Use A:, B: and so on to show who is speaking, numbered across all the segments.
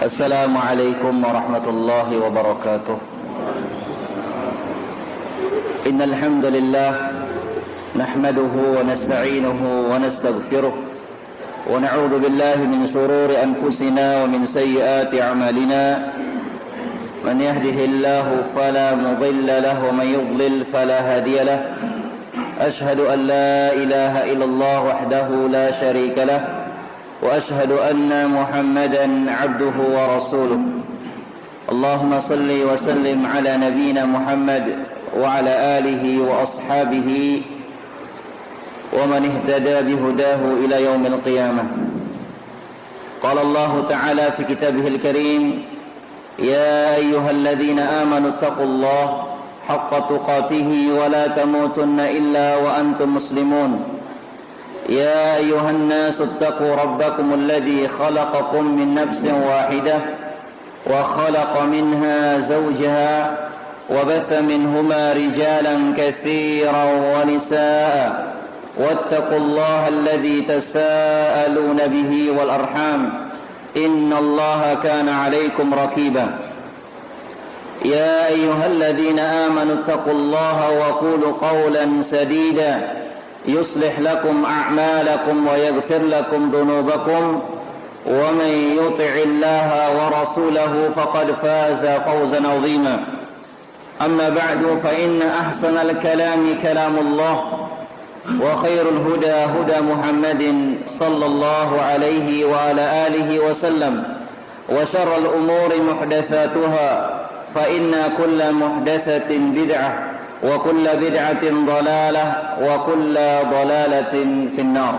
A: Assalamualaikum warahmatullahi wabarakatuh. Innal hamdalillah nahmaduhu wa nasta'inuhu wa nastaghfiruh wa na'udzu billahi min shururi anfusina wa min sayyiati a'malina. Man yahdihillahu fala mudilla lahu wa man yudlil fala hadiya lahu. Ashhadu an la ilaha illallah wahdahu la syarika lahu وأشهد أن محمدا عبده ورسوله اللهم صل وسلم على نبينا محمد وعلى آله وأصحابه ومن اهتدى بهداه إلى يوم القيامة. قال الله تعالى في كتابه الكريم يا أيها الذين آمنوا اتقوا الله حق تقاته ولا تموتن إلا وأنتم مسلمون. يا أيها الناس اتقوا ربكم الذي خلقكم من نفس واحدة وخلق منها زوجها وبث منهما رجالا كثيرا ونساء واتقوا الله الذي تساءلون به والأرحام إن الله كان عليكم رقيبا. يا أيها الذين آمنوا اتقوا الله وقولوا قولا سديدا يصلح لكم أعمالكم ويغفر لكم ذنوبكم ومن يطع الله ورسوله فقد فاز فوزا عظيما. أما بعد فإن أحسن الكلام كلام الله وخير الهدى هدى محمد صلى الله عليه وعلى آله وسلم وشر الأمور محدثاتها فإن كل محدثة بدعة وكل بدعة ضلالة وكل ضلالة في النار.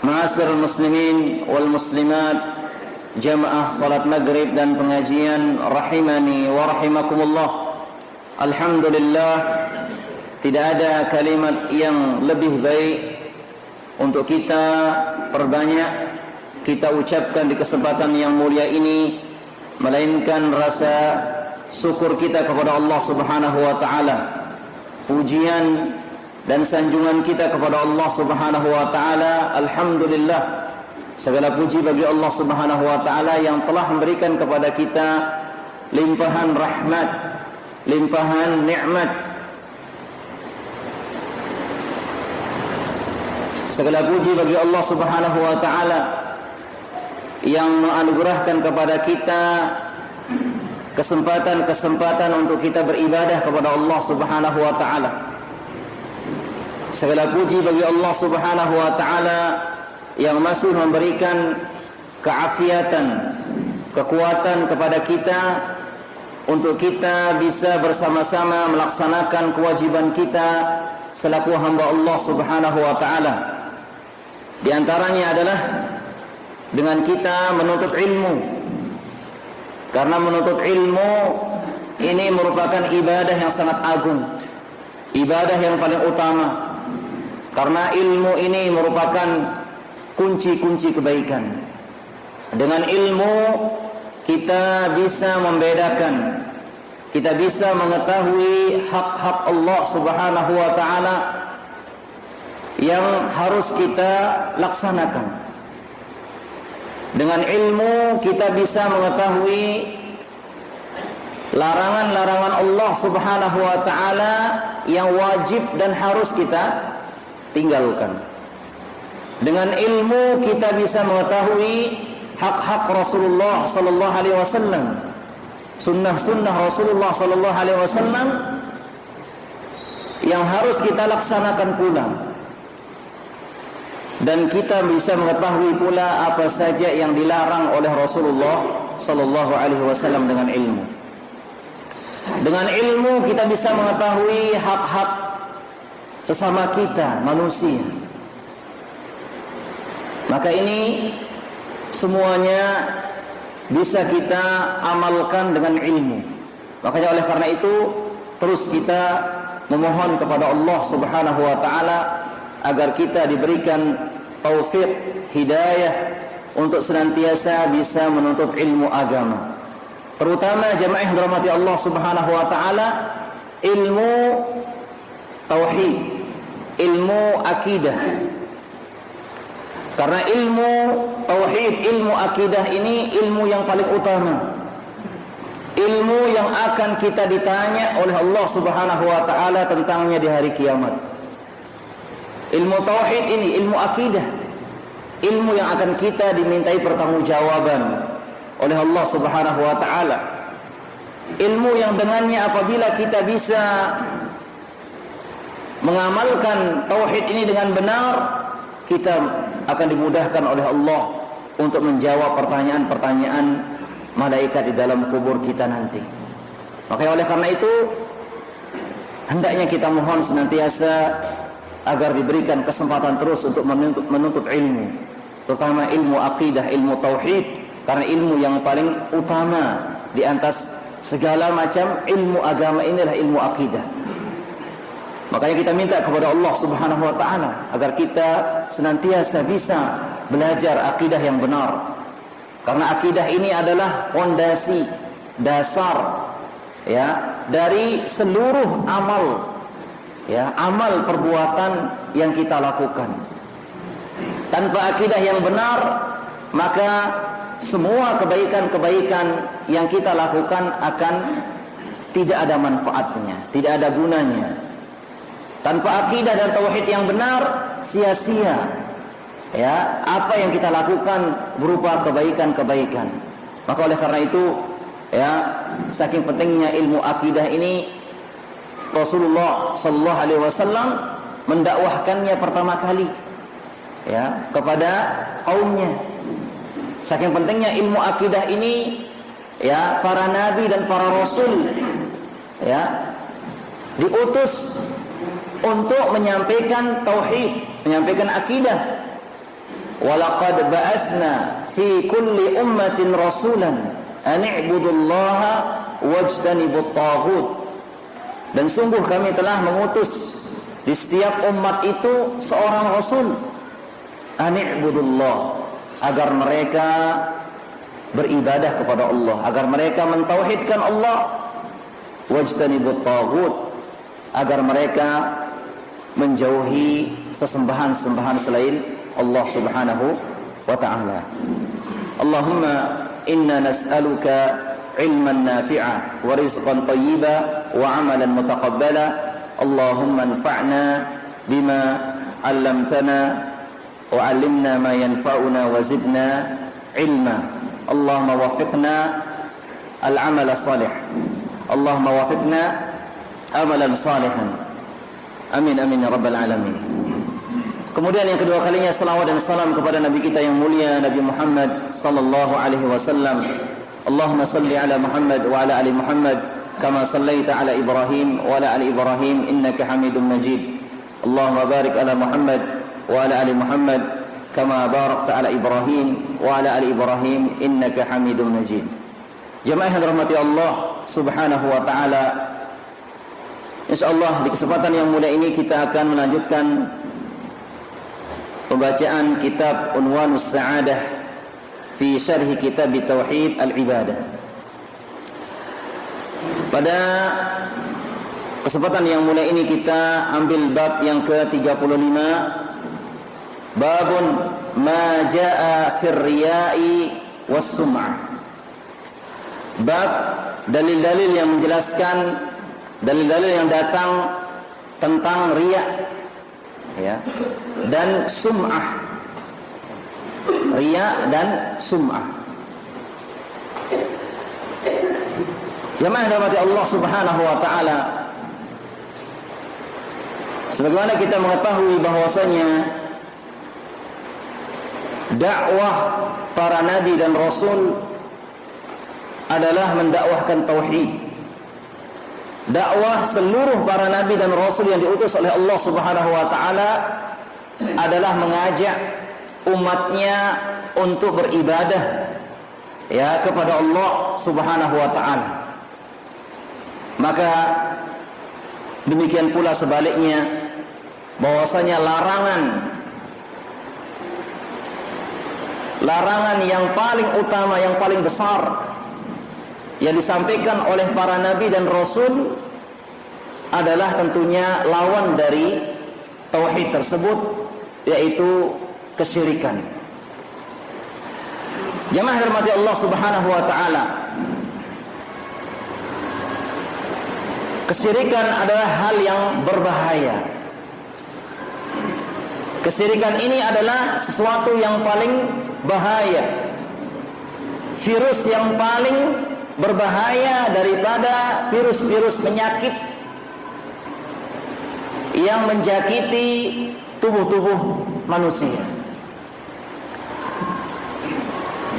A: Ma'asyiral muslimin wal muslimat, jamaah salat maghrib dan pengajian rahimani wa rahimakumullah. Alhamdulillah, tidak ada kalimat yang lebih baik untuk kita perbanyak kita ucapkan di kesempatan yang mulia ini melainkan rasa syukur kita kepada Allah Subhanahu wa taala, pujian dan sanjungan kita kepada Allah Subhanahu wa taala. Alhamdulillah, segala puji bagi Allah Subhanahu wa taala yang telah memberikan kepada kita limpahan rahmat, limpahan nikmat. Segala puji bagi Allah Subhanahu wa taala yang menganugerahkan kepada kita kesempatan-kesempatan untuk kita beribadah kepada Allah Subhanahu wa taala. Segala puji bagi Allah Subhanahu wa taala yang masih memberikan keafiatan, kekuatan kepada kita untuk kita bisa bersama-sama melaksanakan kewajiban kita selaku hamba Allah Subhanahu wa taala. Di antaranya adalah dengan kita menuntut ilmu. Karena menuntut ilmu ini merupakan ibadah yang sangat agung, ibadah yang paling utama. Karena ilmu ini merupakan kunci-kunci kebaikan. Dengan ilmu kita bisa membedakan, kita bisa mengetahui hak-hak Allah Subhanahu wa taala yang harus kita laksanakan. Dengan ilmu kita bisa mengetahui larangan-larangan Allah Subhanahu wa taala yang wajib dan harus kita tinggalkan. Dengan ilmu kita bisa mengetahui hak-hak Rasulullah sallallahu alaihi wasallam, sunnah-sunnah Rasulullah sallallahu alaihi wasallam yang harus kita laksanakan pula. Dan kita bisa mengetahui pula apa saja yang dilarang oleh Rasulullah sallallahu alaihi wasallam dengan ilmu. Dengan ilmu kita bisa mengetahui hak-hak sesama kita manusia. Maka ini semuanya bisa kita amalkan dengan ilmu. Makanya oleh karena itu terus kita memohon kepada Allah Subhanahu wa taala agar kita diberikan taufik, hidayah untuk senantiasa bisa menuntut ilmu agama. Terutama jamaah yang dirahmati Allah Subhanahu wa taala, ilmu tauhid, ilmu akidah. Karena ilmu tauhid, ilmu akidah ini ilmu yang paling utama. Ilmu yang akan kita ditanya oleh Allah Subhanahu wa taala tentangnya di hari kiamat. Ilmu tauhid ini, ilmu akidah, ilmu yang akan kita dimintai pertanggungjawaban oleh Allah Subhanahu wa taala. Ilmu yang dengannya apabila kita bisa mengamalkan tauhid ini dengan benar, kita akan dimudahkan oleh Allah untuk menjawab pertanyaan-pertanyaan malaikat di dalam kubur kita nanti. Maka oleh karena itu hendaknya kita mohon senantiasa agar diberikan kesempatan terus untuk menuntut ilmu, terutama ilmu akidah, ilmu tauhid, karena ilmu yang paling utama di atas segala macam ilmu agama inilah ilmu akidah. Makanya kita minta kepada Allah Subhanahu wa taala agar kita senantiasa bisa belajar akidah yang benar. Karena akidah ini adalah fondasi dasar ya dari seluruh amal, ya, amal perbuatan yang kita lakukan. Tanpa akidah yang benar, maka semua kebaikan-kebaikan yang kita lakukan akan tidak ada manfaatnya, tidak ada gunanya. Tanpa akidah dan tauhid yang benar, sia-sia ya apa yang kita lakukan berupa kebaikan-kebaikan. Maka oleh karena itu ya saking pentingnya ilmu akidah ini, Rasulullah sallallahu alaihi wasallam mendakwahkannya pertama kali ya kepada kaumnya. Saking pentingnya ilmu akidah ini ya, para nabi dan para rasul ya diutus untuk menyampaikan tauhid, menyampaikan akidah. Walaqad ba'atsna fi kulli ummatin rasulan an i'budullaha wajtanibut taghut. Dan sungguh kami telah mengutus di setiap umat itu seorang rasul, an i'budullah, agar mereka beribadah kepada Allah, agar mereka mentauhidkan Allah, wajtanibut taghut, agar mereka menjauhi sesembahan-sembahan selain Allah Subhanahu wa ta'ala. Allahumma inna nas'aluka ilman nafi'a wa rizqan tayyiba wa amalan mutaqabbala. Allahumma anfa'na bima 'allamtana wa 'allimna ma yanfa'una wa zidna ilma. Allahumma waffiqna al-'amala salih. Allahumma waffiqna amalan salihan. Amin amin ya rabbal alamin. Kemudian yang kedua kalinya salawat dan salam kepada Nabi kita yang mulia Nabi Muhammad sallallahu alaihi wasallam. Allahumma salli ala Muhammad wa ala ali Muhammad kama sallaita ala Ibrahim wa ala ali Ibrahim innaka Hamidum Majid. Allahumma barik ala Muhammad wa ala ali Muhammad kama barakta ala Ibrahim wa ala ali Ibrahim innaka Hamidum Majid. Jemaah yang dirahmati Allah Subhanahu wa taala, insyaallah di kesempatan yang mulia ini kita akan melanjutkan pembacaan kitab Unwanus Sa'adah fi syarhi kitab Tauhid al-Ibadah. Pada kesempatan yang mulia ini kita ambil bab yang ke-35, babun ma jaa fir riya'i was sum'ah. Bab dalil-dalil yang menjelaskan, dalil-dalil yang datang tentang riya ya dan sum'ah. Riya dan sum'ah. Jemaah dirahmati Allah Subhanahu wa taala, sebagaimana kita mengetahui bahwasanya dakwah para nabi dan rasul adalah mendakwahkan tauhid. Dakwah seluruh para nabi dan rasul yang diutus oleh Allah Subhanahu wa taala adalah mengajak umatnya untuk beribadah ya kepada Allah Subhanahu wa taala. Maka demikian pula sebaliknya, bahwasanya larangan yang paling utama, yang paling besar yang disampaikan oleh para nabi dan rasul adalah tentunya lawan dari tauhid tersebut, yaitu kesyirikan. Jamaah dirahmati Allah Subhanahu wa taala. Kesyirikan adalah hal yang berbahaya. Kesyirikan ini adalah sesuatu yang paling bahaya. Virus yang paling berbahaya daripada virus-virus penyakit yang menjakiti tubuh-tubuh manusia.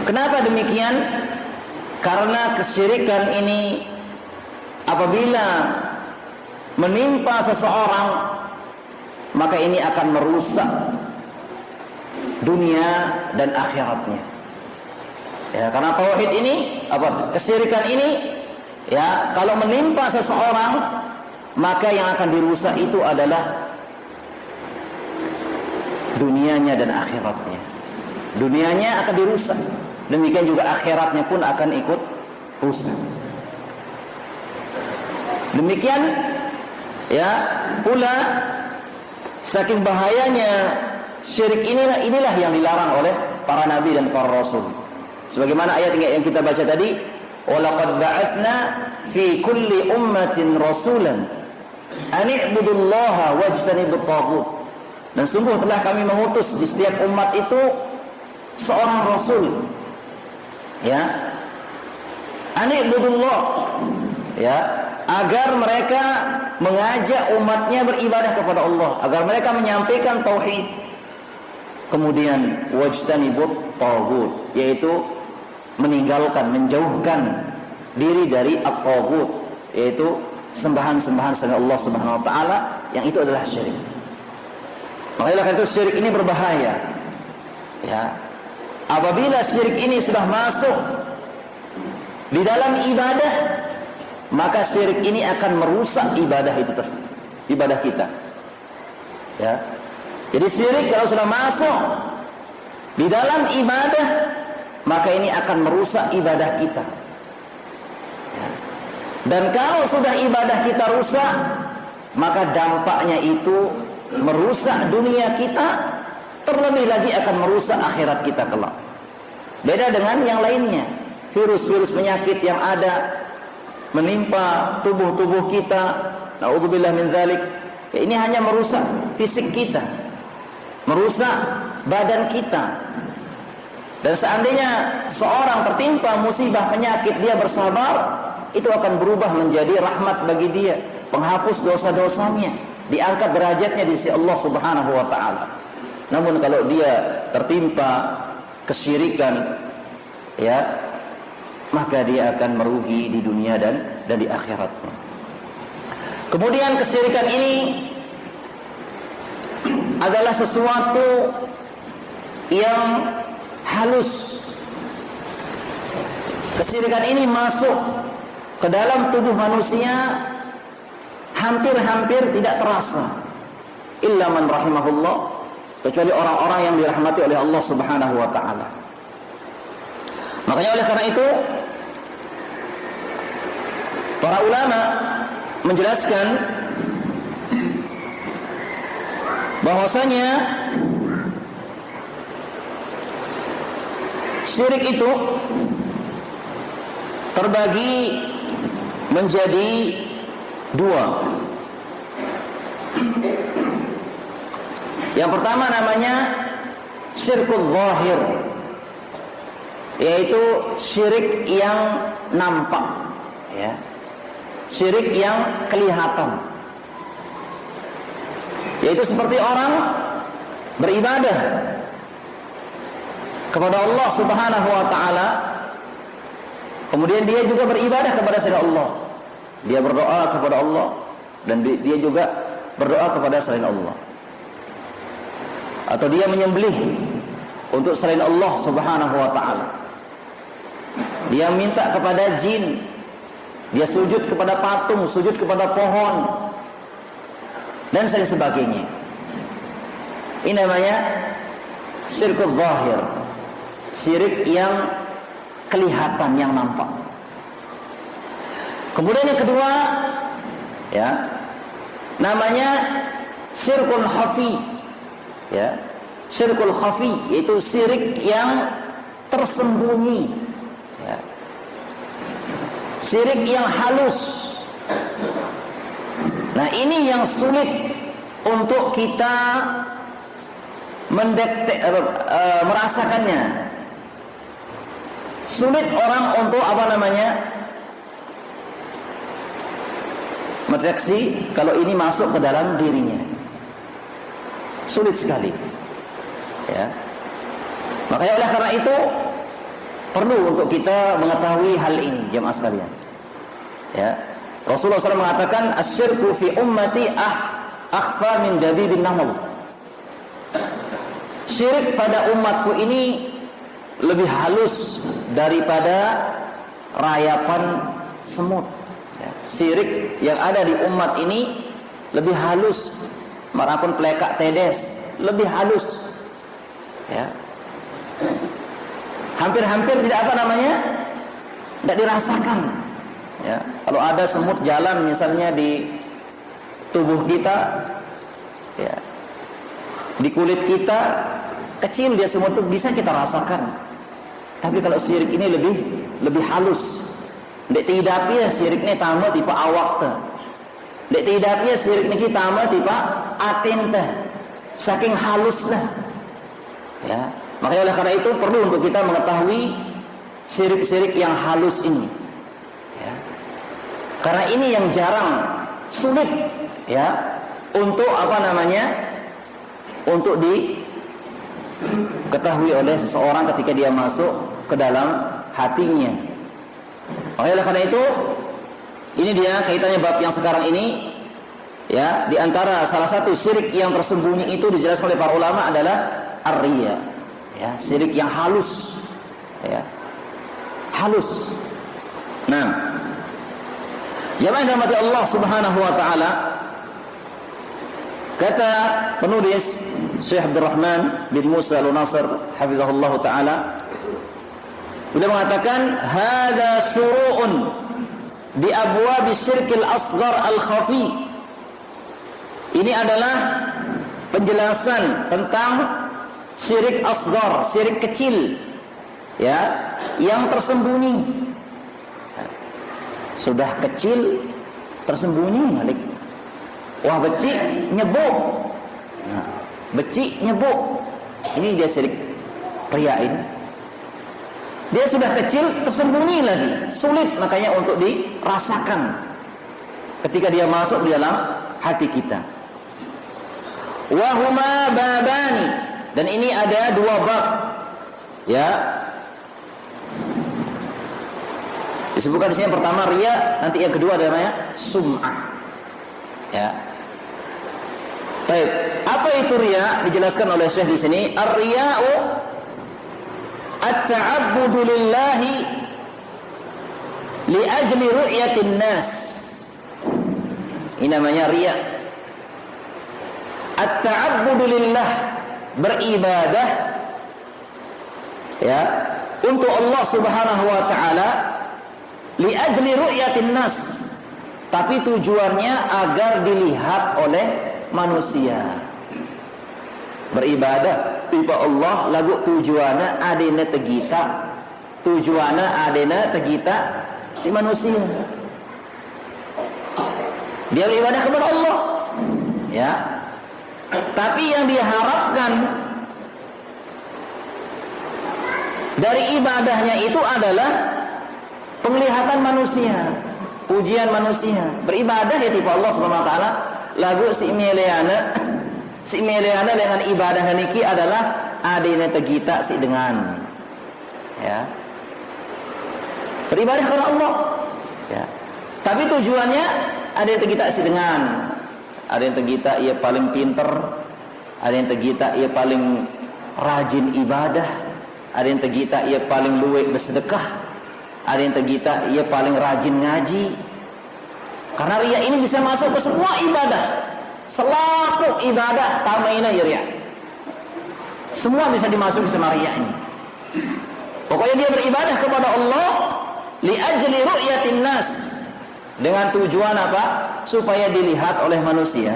A: Kenapa demikian? Karena kesyirikan ini apabila menimpa seseorang, maka ini akan merusak dunia dan akhiratnya. Ya, karena tauhid ini, kesyirikan ini, ya, kalau menimpa seseorang, maka yang akan dirusak itu adalah dunianya dan akhiratnya. Dunianya akan dirusak, demikian juga akhiratnya pun akan ikut rusak. Demikian, ya, pula saking bahayanya syirik inilah yang dilarang oleh para nabi dan para rasul. Sebagaimana ayat yang kita baca tadi, walaqad ba'atsna fi kulli ummatin rasulan an i'budullaha wajtanibut taghut. Dan sungguh telah kami mengutus di setiap umat itu seorang rasul, ya, an i'budullah, ya, agar mereka mengajak umatnya beribadah kepada Allah, agar mereka menyampaikan tauhid. Kemudian wajtanibut taghut, yaitu meninggalkan, menjauhkan diri dari at-taghut, yaitu sembahan-sembahan selain Allah Subhanahu wa taala, yang itu adalah syirik. Makanya itu syirik ini berbahaya. Ya. Apabila syirik ini sudah masuk di dalam ibadah, maka syirik ini akan merusak ibadah itu, ibadah kita. Ya. Jadi syirik kalau sudah masuk di dalam ibadah, maka ini akan merusak ibadah kita. Ya. Dan kalau sudah ibadah kita rusak, maka dampaknya itu merusak dunia kita, terlebih lagi akan merusak akhirat kita kelak. Beda dengan yang lainnya, virus-virus penyakit yang ada menimpa tubuh-tubuh kita, naudzubillah min dzalik, ya, ini hanya merusak fisik kita, merusak badan kita. Dan seandainya seorang tertimpa musibah penyakit, dia bersabar, itu akan berubah menjadi rahmat bagi dia, penghapus dosa-dosanya, diangkat derajatnya di sisi Allah Subhanahu wa taala. Namun kalau dia tertimpa kesyirikan, ya, maka dia akan merugi di dunia dan di akhiratnya. Kemudian kesyirikan ini adalah sesuatu yang halus. Kesyirikan ini masuk ke dalam tubuh manusia hampir-hampir tidak terasa, illa man rahimahullah, kecuali orang-orang yang dirahmati oleh Allah Subhanahu wa taala. Makanya oleh karena itu para ulama menjelaskan bahwasanya syirik itu terbagi menjadi dua. Yang pertama namanya syirkul zahir, yaitu syirik yang nampak, ya, syirik yang kelihatan, yaitu seperti orang beribadah kepada Allah Subhanahu wa taala, kemudian dia juga beribadah kepada selain Allah, dia berdoa kepada Allah, dan dia juga berdoa kepada selain Allah, atau dia menyembelih untuk selain Allah Subhanahu wa taala, dia minta kepada jin, dia sujud kepada patung, sujud kepada pohon, dan sebagainya. Ini namanya syirkul zahir, syirik yang kelihatan, yang nampak. Kemudian yang kedua, ya, namanya syirkul khafi, ya, syirkul khafi, yaitu syirik yang tersembunyi, ya. Syirik yang halus. Nah, ini yang sulit untuk kita merasakannya. Sulit orang untuk mendeteksi kalau ini masuk ke dalam dirinya. Sulit sekali, ya. Makanya oleh karena itu perlu untuk kita mengetahui hal ini, jemaah sekalian, ya. Rasulullah SAW mengatakan asyirku fi ummati akhfa min dabibin naml. Syirik pada umatku ini lebih halus daripada rayapan semut, ya. Syirik yang ada di umat ini lebih halus, maupun pelekak tedes lebih halus, ya. Hampir-hampir tidak tidak dirasakan, ya. Kalau ada semut jalan misalnya di tubuh kita, ya, di kulit kita, kecil dia semut itu bisa kita rasakan. Tapi kalau syirik ini lebih halus. Dek tidaknya syirik ini tama tipe awak teh. Dek tidaknya syirik ini tama tipe atin teh. Saking haluslah, ya. Makanya oleh karena itu perlu untuk kita mengetahui syirik-syirik yang halus ini, ya. Karena ini yang jarang, sulit, ya, untuk untuk diketahui oleh seseorang ketika dia masuk ke dalam hatinya. Makanya oleh karena itu ini dia kaitannya bab yang sekarang ini, ya. Di antara salah satu syirik yang tersembunyi itu dijelaskan oleh para ulama adalah ar-riya, ya, syirik yang halus, ya, halus. Nah, jemaah yang dirahmati Allah Subhanahu wa taala, kata penulis Syekh Abdurrahman bin Musa Al-Nasr hafizahullah taala, beliau mengatakan hadza syuru'un bi abwabi syirkil asghar al-khafi. Ini adalah penjelasan tentang syirik asghar, syirik kecil, ya, yang tersembunyi. Sudah kecil tersembunyi Malik. Wah, becik nyebuk. Nah, becik nyebuk. Ini dia syirik riya ini. Dia sudah kecil tersembunyi lagi, sulit makanya untuk dirasakan ketika dia masuk di dalam hati kita. Wa huma babani, dan ini ada dua bab, ya. Disebutkan di sini pertama riya, nanti yang kedua namanya sum'ah, ya. Baik, apa itu riya? Dijelaskan oleh Syekh di sini, ar-riya'u at-ta'abbudu lillahi li ajli ru'yatin nas. Ini namanya riya. At-ta'abbudu lillah, beribadah, ya, untuk Allah Subhanahu wa taala, li ajli ru'yatin nas, tapi tujuannya agar dilihat oleh manusia. Beribadah tipe Allah lagu tujuannya adena tegita, tujuannya adena tegita si manusia. Dia beribadah kepada Allah, ya. Tapi yang diharapkan dari ibadahnya itu adalah penglihatan manusia, pujian manusia. Beribadah ya tipe Allah Subhanahu wa taala lagu si meleana dengan ibadah niki adalah adina tegita si dengan, ya, beribadah kepada Allah, ya. Tapi tujuannya ada yang tegita si dengan, ada yang tegita ia paling pinter, ada yang tegita ia paling rajin ibadah, ada yang tegita ia paling luwek bersedekah, ada yang tegita ia paling rajin ngaji. Karena riya ini bisa masuk ke semua ibadah. Selaku ibadah tamaina ya riya. Semua bisa dimasuki sama riya ini. Pokoknya dia beribadah kepada Allah li ajli ru'yatin nas, dengan tujuan apa? Supaya dilihat oleh manusia.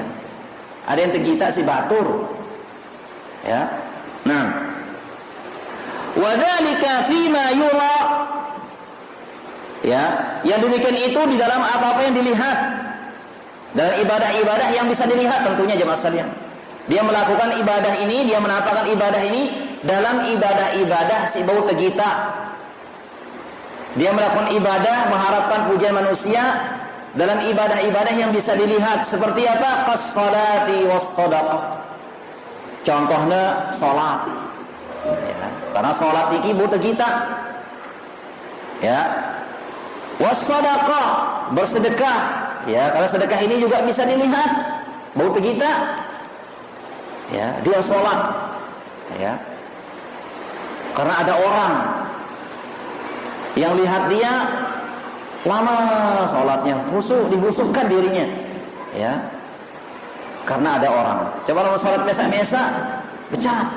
A: Ada yang tegita si batur, ya. Nah, wadzalika fima yura. Ya, yang demikian itu di dalam apa-apa yang dilihat. Dan ibadah-ibadah yang bisa dilihat tentunya jemaah sekalian. Dia melakukan ibadah ini, dia menampakkan ibadah ini dalam ibadah-ibadah si bau tegita. Dia melakukan ibadah mengharapkan pujian manusia dalam ibadah-ibadah yang bisa dilihat. Seperti apa? Qas-salati was-shadaqah. Contohnya salat. Ya, karena salat iki bau tegita. Ya. Was-shadaqah, bersedekah. Ya, karena sedekah ini juga bisa dilihat. Bau tegita. Ya, dia salat. Ya. Karena ada orang yang lihat dia lama sholatnya, dihusukkan dirinya, ya, karena ada orang. Coba kalau sholat mesa-mesa, becat,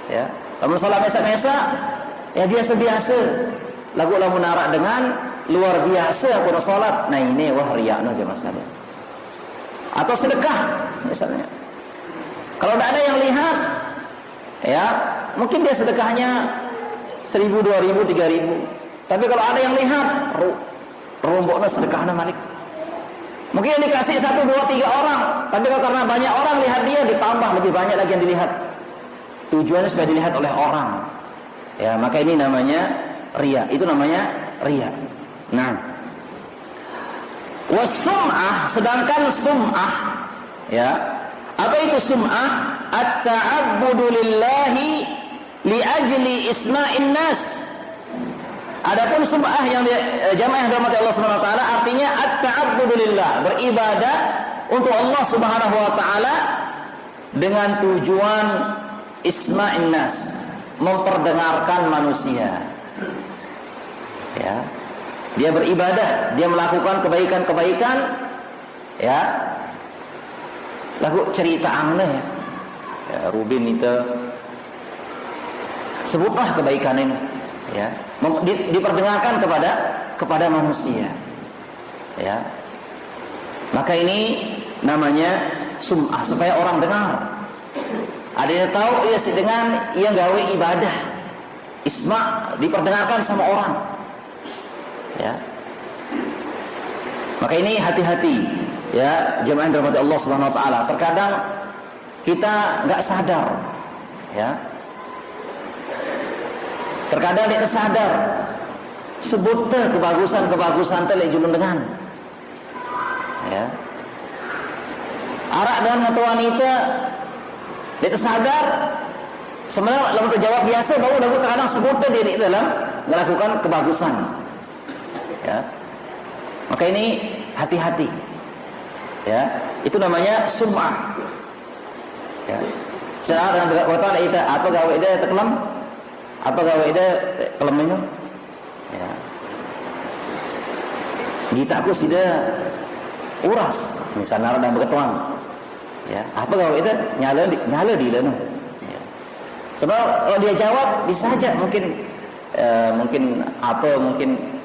A: ya. Kalau sholat mesa-mesa, ya dia sebiasa. Lagu-lagu narak dengan luar biasa aku sholat. Nah ini wah riakno jemaah sekalian. Atau sedekah misalnya. Kalau tidak ada yang lihat, ya mungkin dia sedekahnya 1.000, 2.000, 3.000. Tapi kalau ada yang lihat, romboknya sedekahnya malik. Mungkin yang dikasih 1, 2, 3 orang. Tapi kalau karena banyak orang lihat dia, ditambah lebih banyak lagi yang dilihat. Tujuannya supaya dilihat oleh orang. Ya, maka ini namanya riya. Itu namanya riya. Nah, was-sum'ah, sedangkan sum'ah, ya, apa itu sum'ah? At-ta'abbudu lillahi li ajli isma'in nas. Adapun sum'ah yang jamaah yang dirahmati Allah Subhanahu wa taala artinya at-ta'abbudu lillah, beribadah untuk Allah Subhanahu wa taala dengan tujuan isma'in nas, memperdengarkan manusia. Ya. Dia beribadah, dia melakukan kebaikan-kebaikan, ya. Lagu cerita aneh, ya, Rubin itu sebutlah kebaikan ini, ya, diperdengarkan kepada manusia, ya. Maka ini namanya sum'ah, supaya orang dengar. Ada yang tahu ia dengan ia gawe ibadah, isma, diperdengarkan sama orang, ya. Maka ini hati-hati, ya, jemaah yang dirahmati Allah Subhanahu wa taala. Terkadang kita enggak sadar, ya. Terkadang dia sadar sebut kebagusan teh julun dengan, ya. Arak dengan ngatu wanita dia sadar sebenarnya lamun terjawab biasa baru terkadang sebut diri dalam melakukan kebagusan, ya. Maka ini hati-hati, ya. Itu namanya sum'ah, ya. Secara dengan kata itu apa gawe dia terkelam, apa gawe dia kelem minum, ya. Kita aku sudah uras misalnya ada beketuan, ya. Apa gawe dia nyala di leno, ya. Sebab kalau dia jawab bisa saja mungkin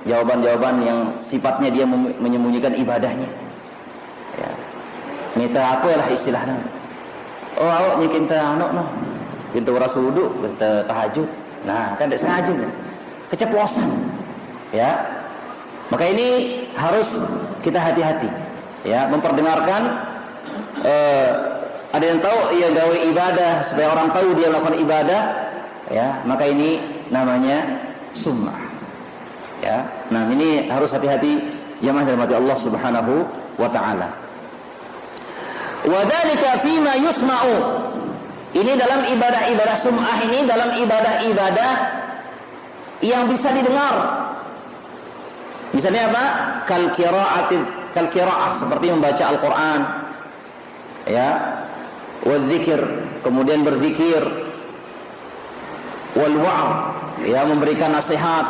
A: jawaban-jawaban yang sifatnya dia menyembunyikan ibadahnya, ya. Minta apa lah istilahnya. Oh awak nyikin ta anak no, pintu rasudu, pintu tahajud. Nah kan tidak sengaja, keceplosan, ya. Maka ini harus kita hati-hati, ya, memperdengarkan. Ada yang tahu ia gawe ibadah supaya orang tahu dia melakukan ibadah, ya. Maka ini namanya sum'ah, ya. Nah ini harus hati-hati jemaah dirahmati Allah Subhanahu wa taala. Wa dzalika fima yusma'u. Ini dalam ibadah-ibadah sum'ah, ini dalam ibadah-ibadah yang bisa didengar. Misalnya apa? Kal qira'ah, seperti membaca Al-Qur'an, ya. Wal dzikir, kemudian berzikir. Wal wa'd, ya, memberikan nasihat,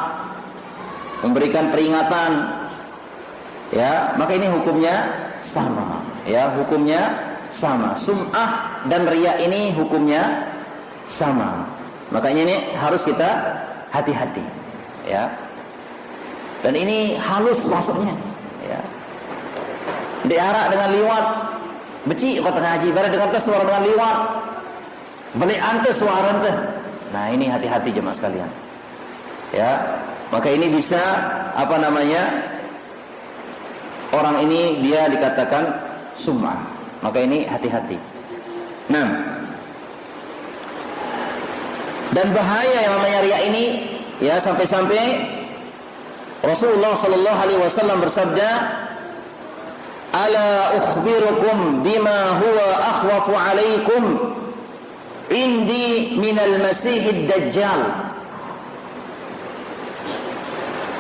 A: memberikan peringatan, ya. Maka ini hukumnya sama, ya, hukumnya sama. Sum'ah dan riya ini hukumnya sama. Makanya ini harus kita hati-hati, ya. Dan ini halus maksudnya, ya. Diarak dengan liwat, beci kata ngaji, pada dengar suara dengan liwat, beli ante suara ante. Nah, ini hati-hati jemaah sekalian. Ya, maka ini bisa orang ini dia dikatakan sum'ah. Maka ini hati-hati. Nah, dan bahaya yang namanya riya ini, ya, sampai-sampai Rasulullah sallallahu alaihi wasallam bersabda, "Ala ukhbirukum bima huwa akhwafu alaikum indi minal masihid dajjal."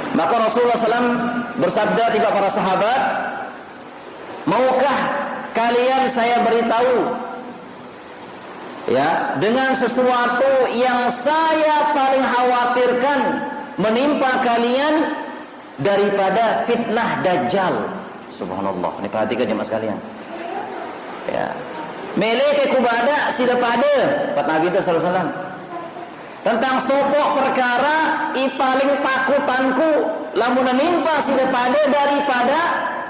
A: Maka Rasulullah SAW bersabda kepada para sahabat, "Maukah kalian saya beritahu, ya, dengan sesuatu yang saya paling khawatirkan menimpa kalian daripada fitnah dajjal." Subhanallah, ini perhatikan jemaah sekalian. Ya. Meleke kubada sida pada kata Nabi sallallahu alaihi wasallam. Tentang sopok perkara i paling takutanku lamun menimpa sida pada daripada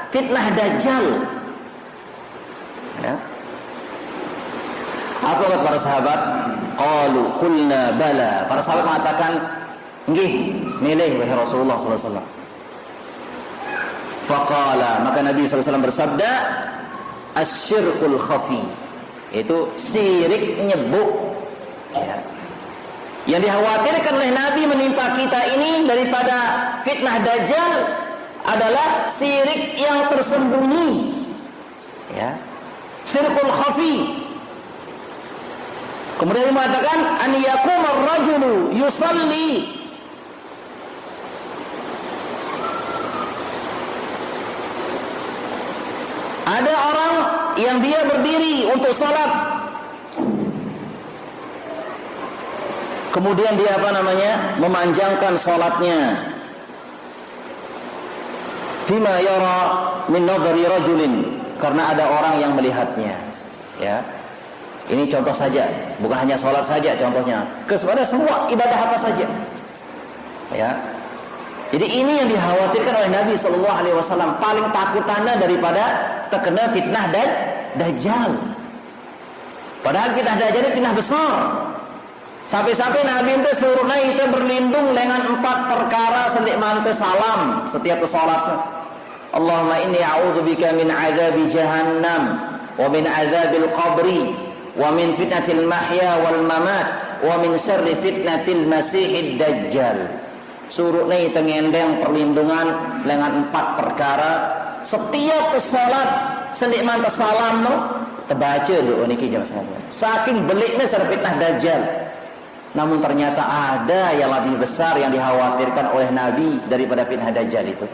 A: fitnah dajjal. Ya. Apa kata para sahabat? Qalu qulna bala. Para sahabat mengatakan, nggih, milih wahai Rasulullah sallallahu alaihi wasallam. Faqala, maka Nabi sallallahu alaihi wasallam bersabda, asyirkul khafi, itu syirik nyebuk. Ya. Yang dikhawatirkan oleh Nabi menimpa kita ini daripada fitnah dajjal adalah syirik yang tersembunyi. Ya. Syirkul khafi. Kemudian mengatakan an yaqumar rajulu yusalli, ada orang yang dia berdiri untuk salat, kemudian dia memanjangkan salatnya, fima yara min nadhari rajulin, karena ada orang yang melihatnya. Ya, ini contoh saja, bukan hanya salat saja contohnya, kepada semua ibadah apa saja. Ya, jadi ini yang dikhawatirkan oleh Nabi sallallahu alaihi wasallam, paling takutannya daripada terkena fitnah dajjal. Padahal fitnah dajjal itu fitnah besar. Sampai-sampai Nabi itu suruhnya itu berlindung dengan 4 perkara sendik mante salam setiap salat. Allahumma inni a'udzubika min adzabi jahannam wa min adzabil qabri wa min fitnatil mahya wal mamat wa min syarri fitnatil masihid dajjal. Suruhnya itu ngendeng perlindungan dengan 4 perkara setiap salat sendik mante salam terbaca doa niki jamaah sekalian. Saking beliknya sareng fitnah dajjal. Namun ternyata ada yang lebih besar yang dikhawatirkan oleh Nabi daripada fitnah dajjal itu.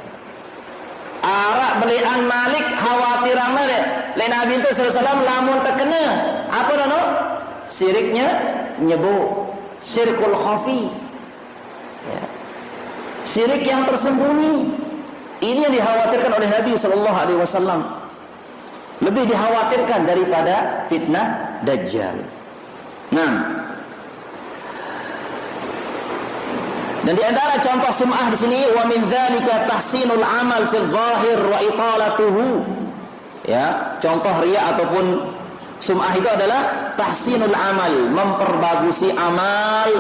A: Arak belian Malik khawatiranna le Nabi itu sallallahu alaihi wasallam lamun terkena apa dano? Syiriknya nyebut syirkul khafi. Ya. Syirik yang tersembunyi. Ini yang dikhawatirkan oleh Nabi sallallahu alaihi wasallam. Lebih dikhawatirkan daripada fitnah dajjal. Nah, dan di antara contoh sum'ah di sini, wa min dzalika tahsinul amal fil zahir wa italatuhu. Ya, contoh riya ataupun sum'ah itu adalah tahsinul amal, memperbagusi amal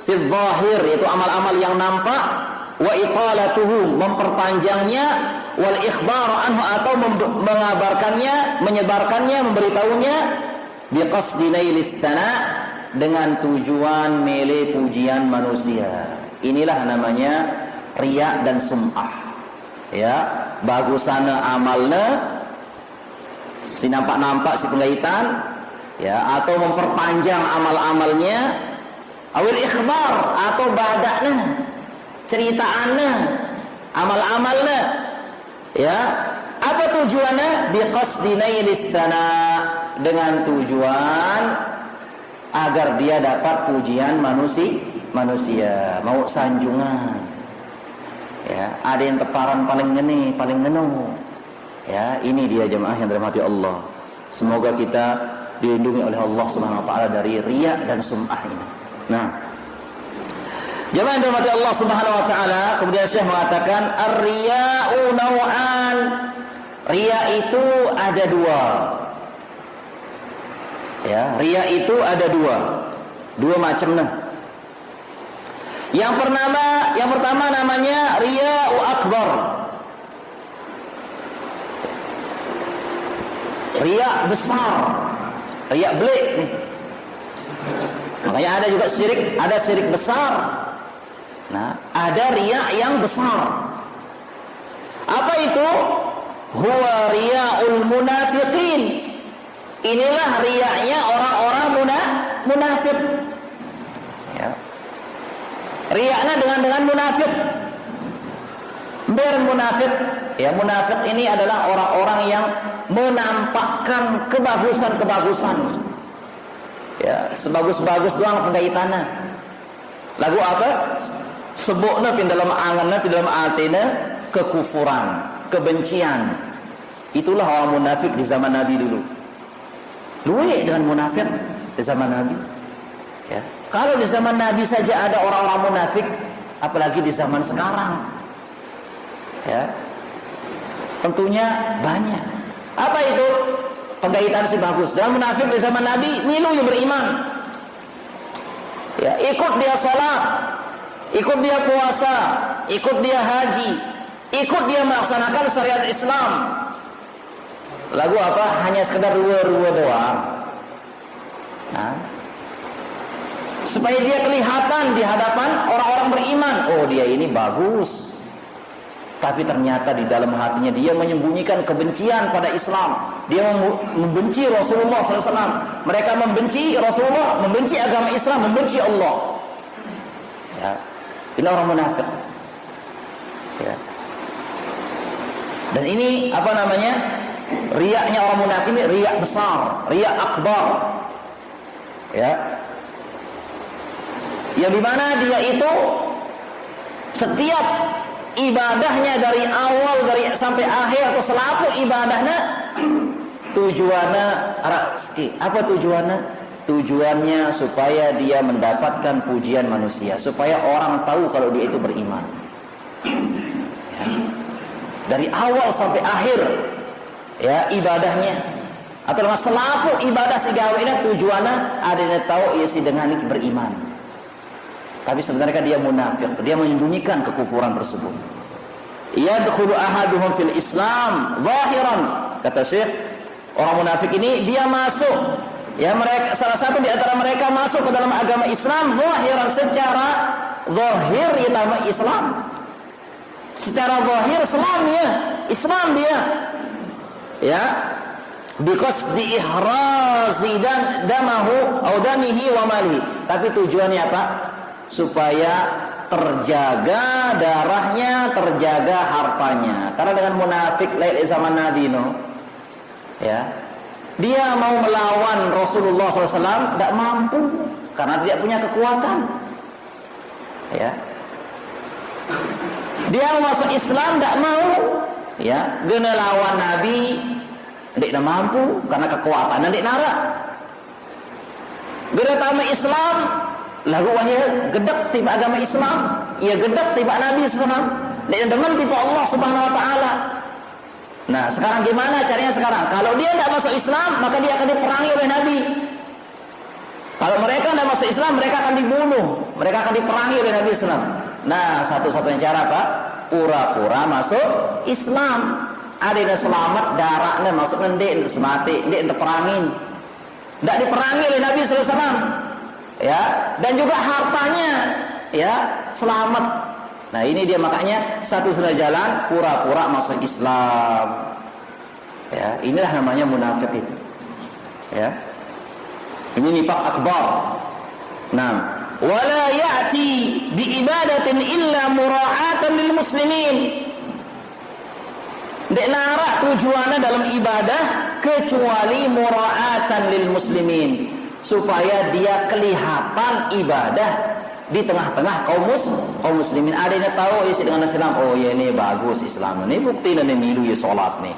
A: fil zahir, yaitu amal-amal yang nampak, wa italatuhu, memperpanjangnya, wal ikhbar anhu, atau mengabarkannya, menyebarkannya, memberitahunya, biqasdi nailis sana, dengan tujuan mele pujian manusia. Inilah namanya riya dan sum'ah. Ya, bagusana amalna si nampak-nampak si penggaitan, ya, atau memperpanjang amal-amalnya, awil ikhbar, atau badakna, ceritaanna, amal-amalna. Ya, apa tujuannya? Biqasdi nailis sana, dengan tujuan agar dia dapat pujian manusia, mau sanjungan. Ya, ada yang teparan paling ngene, paling ngenu. Ya, ini dia jemaah yang dirahmati Allah. Semoga kita dilindungi oleh Allah Subhanahu wa taala dari riya dan sum'ah ini. Nah, jemaah yang dirahmati Allah Subhanahu wa taala, kemudian Syekh mengatakan ar-riya'u naw'an. Riya itu ada 2. Ya, riya itu ada dua macam nah. Yang pertama namanya riya'u akbar. Riya besar, riya belik nih. Makanya ada juga syirik besar. Nah, ada riya yang besar. Apa itu? Huwa riya'ul munafiqin. Inilah riya'nya orang-orang munafik. Ya. Riya'nya dengan munafik. Munafik. Ya, munafik ini adalah orang-orang yang menampakkan kebagusan. Ya, sebagus-bagus doang penggaitannya. Lagu apa? Sebutna pin dalam anganna, pin dalam atina kekufuran, kebencian. Itulah orang munafik di zaman Nabi dulu. Luwih dengan munafik di zaman Nabi. Ya. Kalau di zaman Nabi saja ada orang-orang munafik, apalagi di zaman sekarang. Ya. Tentunya banyak. Apa itu? Penggaitan si bagus. Dan munafik di zaman Nabi milu yang beriman. Ya, ikut dia salat, ikut dia puasa, ikut dia haji, ikut dia melaksanakan syariat Islam. Lagu apa? Hanya sekedar rua-rua doang. Nah, supaya dia kelihatan di hadapan orang-orang beriman. Oh, dia ini bagus. Tapi ternyata di dalam hatinya dia menyembunyikan kebencian pada Islam. Dia membenci Rasulullah SAW. Mereka membenci Rasulullah, membenci agama Islam, membenci Allah. Ya. Ini orang munafik. Ya. Dan ini apa namanya? Riyaknya orang munafik ini riyak besar, riyak akbar. Ya. Yang dimana dia itu setiap ibadahnya dari awal sampai akhir atau selaku ibadahnya tujuannya apa tujuannya? Tujuannya supaya dia mendapatkan pujian manusia, supaya orang tahu kalau dia itu beriman. Ya. Dari awal sampai akhir ya ibadahnya atau selaku ibadah si gawe ini tujuannya adanya tahu ia si dengan beriman. Tapi sebenarnya dia munafik, dia menyembunyikan kekufuran tersebut. Yadkhulu ahaduhum fil Islam zahiran. Kata Syekh, orang munafik ini dia masuk, ya mereka salah satu di antara mereka masuk ke dalam agama Islam zahiran, secara zahir itama Islam. Secara zahir Islam dia. Ya. Because diihrazi dan damahu au damihi wa malihi. Tapi tujuannya apa? Supaya terjaga darahnya, terjaga hartanya. Karena dengan munafik lain zaman Nabi ya, dia mau melawan Rasulullah SAW tidak mampu karena tidak punya kekuatan. Ya, dia masuk Islam tidak mau. Ya, guna lawan Nabi tidak mampu karena kekuatan tidak nara. Guna tamu Islam lagu wahya gedek tiba agama Islam, ia gedek tiba Nabi SAW, dan dengan tiba Allah Subhanahu Wa Taala. Nah, sekarang gimana caranya sekarang? Kalau dia tidak masuk Islam, maka dia akan diperangi oleh Nabi. Kalau mereka tidak masuk Islam, mereka akan dibunuh, mereka akan diperangi oleh Nabi SAW. Nah, satu-satunya cara apa? Pura-pura masuk Islam. Ada yang selamat darahnya masuk nanti semati, dia terperangin. Tidak diperangi oleh Nabi SAW. Ya, dan juga hartanya ya selamat. Nah, ini dia makanya satu-satunya jalan pura-pura masuk Islam. Ya, inilah namanya munafik itu. Ya. Ini nifaq akbar. Nah, wala ya'ti bi ibadatin illa mura'atan lil muslimin. Dek narak tujuannya dalam ibadah kecuali mura'atan lil muslimin, supaya dia kelihatan ibadah di tengah-tengah kaum muslimin. Ada yang tahu isi dengan Islam, oh ya ini bagus Islam ini, bukti dan milu ya sholat nih,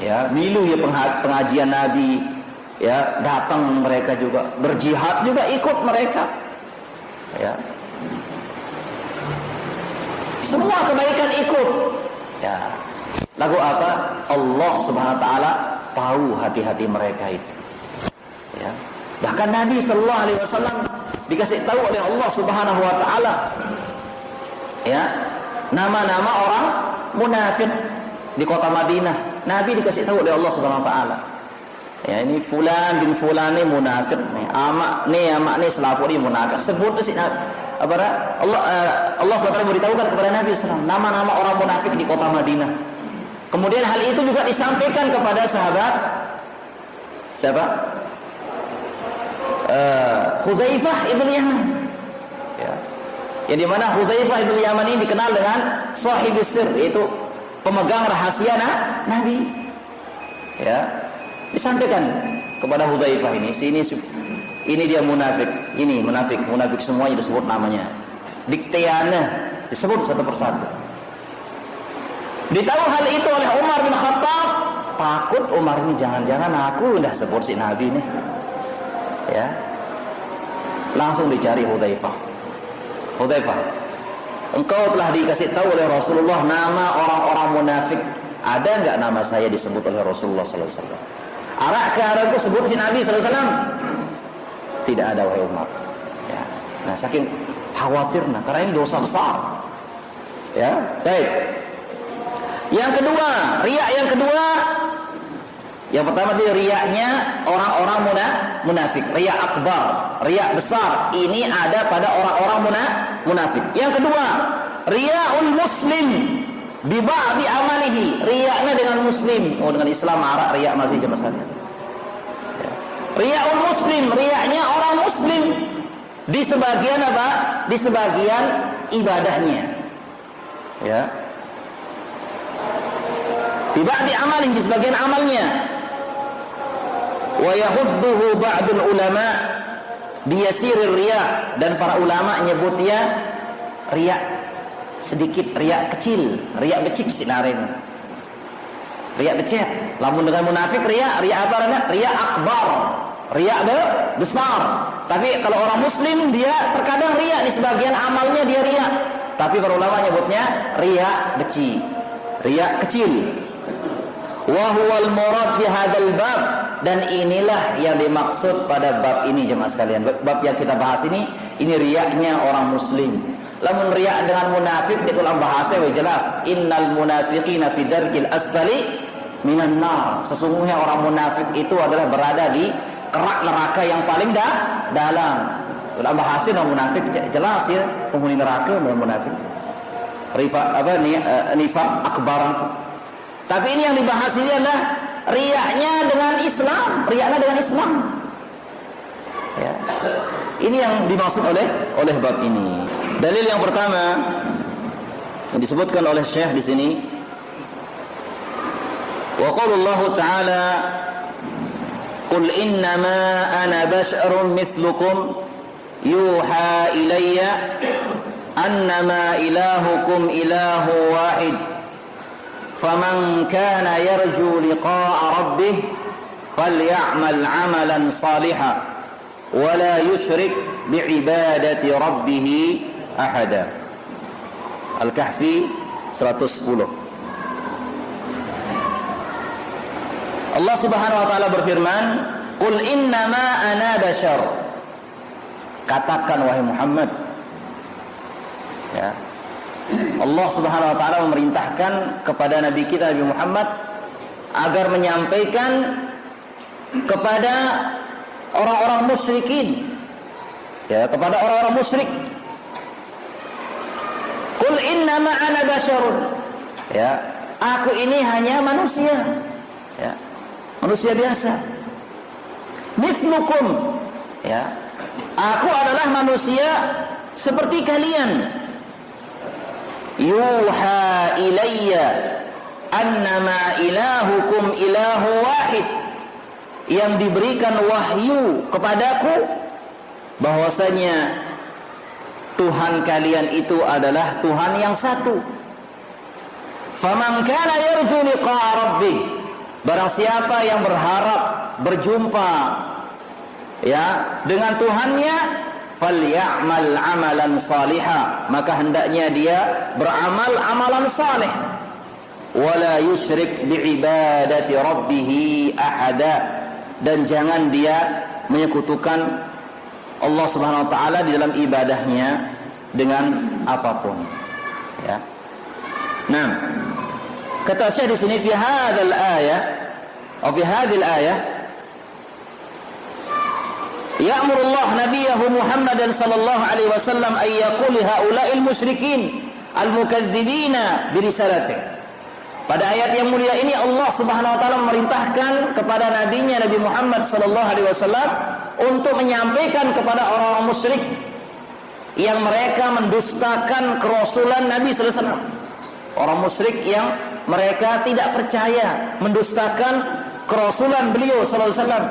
A: ya milu ya pengajian Nabi, ya datang mereka juga berjihad juga ikut mereka, ya semua kebaikan ikut. Ya, lagu apa? Allah Subhanahu Wa Taala tahu hati-hati mereka itu. Ya. Bahkan Nabi sallallahu alaihi wasallam dikasih tahu oleh Allah Subhanahu wa taala ya, nama-nama orang munafik di kota Madinah. Nabi dikasih tahu oleh Allah Subhanahu wa taala. Ya, ini fulan bin fulan ini munafik nih. Amak nih selaku ini munafik. Sebut si Allah SWT memberitahukan kepada Nabi SAW nama-nama orang munafik di kota Madinah. Kemudian hal itu juga disampaikan kepada sahabat siapa? Hudzaifah ibn Yaman. Ya. Yang dimana Hudzaifah ibn Yaman ini dikenal dengan sahibus sir, yaitu pemegang rahasia Nabi. Ya, disampaikan kepada Hudzaifah ini dia munafik, ini munafik semuanya disebut namanya. Diktiana disebut satu persatu. Ditahu hal itu oleh Umar bin Khattab, takut Umar ini jangan-jangan aku udah sebut si Nabi nih. Ya. Langsung dicari Hudzaifah. Hudzaifah, engkau telah dikasih tahu oleh Rasulullah nama orang-orang munafik. Ada enggak nama saya disebut oleh Rasulullah sallallahu alaihi wasallam? Ada sebut si Nabi sallallahu alaihi wasallam? Tidak ada, wahai Umar. Ya. Nah, saking khawatirnya karena ini dosa besar. Ya, baik. Yang kedua, riya yang kedua. Yang pertama dia riyanya orang-orang munafik, riya akbar, riya besar. Ini ada pada orang-orang munafik. Yang kedua, riyaul muslim bi ba'di amalihi, riyanya dengan muslim. Oh, dengan Islam marah riya masih jemaah sekalian. Riyaul muslim, riyanya orang muslim di sebagian apa? Di sebagian ibadahnya. Ya. Tiba di amalih, di sebagian amalnya. Wa yahudduhu ba'dul ulama biyasirir riya, dan para ulama nyebutnya riya sedikit, riya kecil, riya becik sinarin. Riya becik. Lamun dengan munafik riya apa namanya? Riya akbar. Riya besar. Tapi kalau orang muslim dia terkadang riya di sebagian amalnya dia riya. Tapi para ulama nyebutnya riya becik, riya kecil. Wa huwal murad bihadzal bab, dan inilah yang dimaksud pada bab ini jemaah sekalian. Bab yang kita bahas ini riyanya orang muslim. Lamun riya dengan munafik di dalam bahasa jelas, innal munafiqina fi darkil asfali minan nar. Sesungguhnya orang munafik itu adalah berada di kerak neraka yang paling dalam. Dalam bahasa orang munafik jelas ya, penghuni neraka munafik. Nifaq akbar. Tapi ini yang dibahas ini adalah riyanya dengan Islam, riyanya dengan Islam. Ya. Ini yang dimaksud oleh bab ini. Dalil yang pertama yang disebutkan oleh Syekh di sini, wa qaulullahu ta'ala, qul innama ana basharun mithlukum yuha ilayya annama ilahukum ilahu wahid. فَمَنْ كَانَ يَرْجُو لِقَاءَ رَبِّهِ فَلْيَعْمَلْ عَمَلًا صَالِحًا وَلَا يُشْرِكْ بِعِبَادَةِ رَبِّهِ أَحَدًا. Al-Kahfi 110. Allah Subhanahu wa taala berfirman, "Qul innama ana bashar." Katakan wahai Muhammad, ya, Allah Subhanahu wa taala memerintahkan kepada nabi kita Nabi Muhammad agar menyampaikan kepada orang-orang musyrikin, ya, kepada orang-orang musyrik, qul innama ana basyarun, ya, aku ini hanya manusia, ya, manusia biasa, mithlukum, ya, aku adalah manusia seperti kalian. Yuha ilayya annama ilahukum ilahu wahid, yang diberikan wahyu kepadaku bahwasanya Tuhan kalian itu adalah Tuhan yang satu. Faman kana yarju liqa'a rabbih, barang siapa yang berharap berjumpa, ya, dengan Tuhannya, falyamal amalan salihah, maka hendaknya dia beramal amalan saleh. Wala yusyrik biibadati rabbih ahada, dan jangan dia menyekutukan Allah Subhanahu wa taala di dalam ibadahnya dengan apapun. Ya. Nah, kata Syekh di sini fi hadzal ayah atau fi hadhil ayah ya'muru Allah nabiyahu Muhammadan sallallahu alaihi wasallam ay yaqul haula'il musyrikin al-mukadzibina bi risalatihi. Pada ayat yang mulia ini Allah Subhanahu wa taala memerintahkan kepada nabinya Nabi Muhammad sallallahu alaihi wasallam untuk menyampaikan kepada orang-orang musyrik yang mereka mendustakan kerasulan Nabi sallallahu alaihi wasallam. Orang musyrik yang mereka tidak percaya, mendustakan kerasulan beliau sallallahu alaihi wasallam.